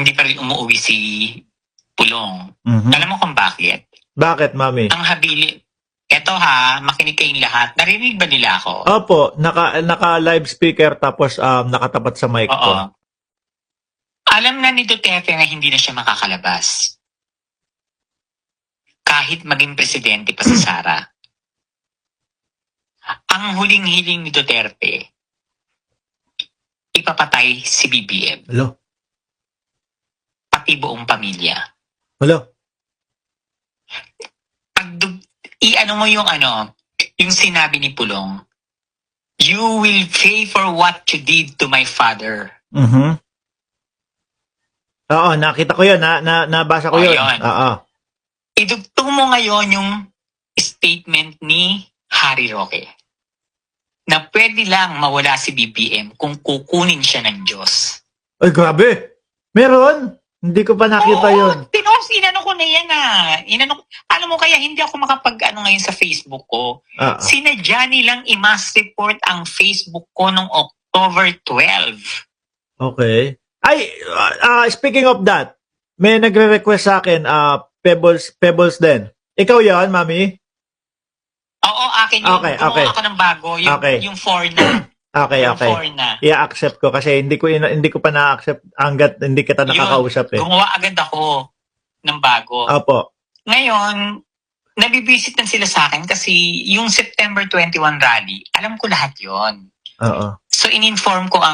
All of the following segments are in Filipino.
hindi pa rin umuwi si Pulong. Alam mo kung bakit? Bakit, Mami? Ang habili, eto ha, makinig kayong lahat. Narinig ba nila ako? Opo, naka-live speaker tapos nakatapat sa mic Oo. ko. Alam na ni Duterte na hindi na siya makakalabas. Kahit maging presidente pa si Sara. Ang huling hiling ni Duterte, ipapatay si BBM. Hello? Pati buong pamilya. Hello? I-ano mo yung yung sinabi ni Pulong, you will pay for what you did to my father. Oo, nakita ko yun. Nabasa ko yun. Yun. Oo. Idugtong mo ngayon yung statement ni Harry Roque na pwede lang mawala si BBM kung kukunin siya ng Diyos. Ay, grabe. Meron? Hindi ko pa nakita yun. Pinos, inano ko na yan alam mo kaya hindi ako ngayon sa Facebook ko. Sinadya nilang i-mass report ang Facebook ko noong October 12. Okay. Ay, speaking of that, may nagre-request sa akin, Pebbles din. Ikaw yan, Mami? Oo, akin yun. Okay, Gumawa okay. ako ng bago, yung 4 na. Okay, yung okay. 4 na. I-accept ko kasi hindi ko pa na-accept hanggat hindi kita nakakausap eh. Gumawa agad ako ng bago. Opo. Ngayon, nabibisit na sila sa akin kasi yung September 21 rally, alam ko lahat yon. Oo. So, in-inform ko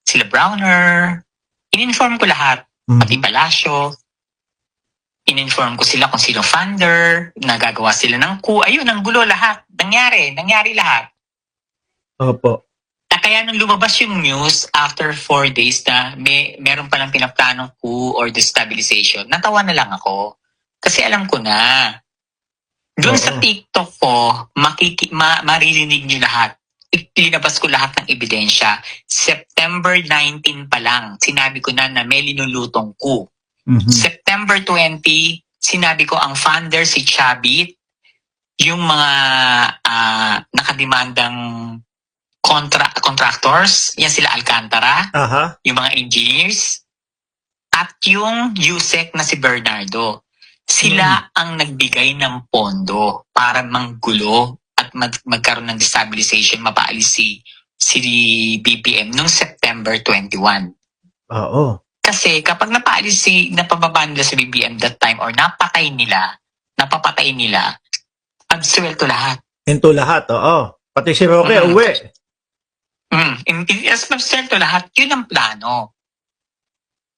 sila Browner, in-inform ko lahat, pati Palacio, in-inform ko sila kung sino funder, nagagawa sila ng coup, ayun, ang gulo lahat, nangyari lahat. Opo. Kaya nung lumabas yung news after 4 days na meron palang pinaplanong coup or destabilization, natawa na lang ako. Kasi alam ko na. Doon sa TikTok ko, maririnig nyo lahat. Ilinabas ko lahat ng ebidensya. September 19 pa lang, sinabi ko na may linulutong coup. September 20, sinabi ko ang funder si Chabit, yung mga nakademandang contractors, yan sila Alcantara, yung mga engineers, at yung USEC na si Bernardo. Sila ang nagbigay ng pondo para manggulo at magkaroon ng destabilization, mapaalis si BBM noong September 21. Oo. Kasi kapag napababa nila si BBM that time or napapatay nila, absuelto lahat. Into lahat, oo. Pati si Roque, uwi. As absuelto lahat, yun ang plano.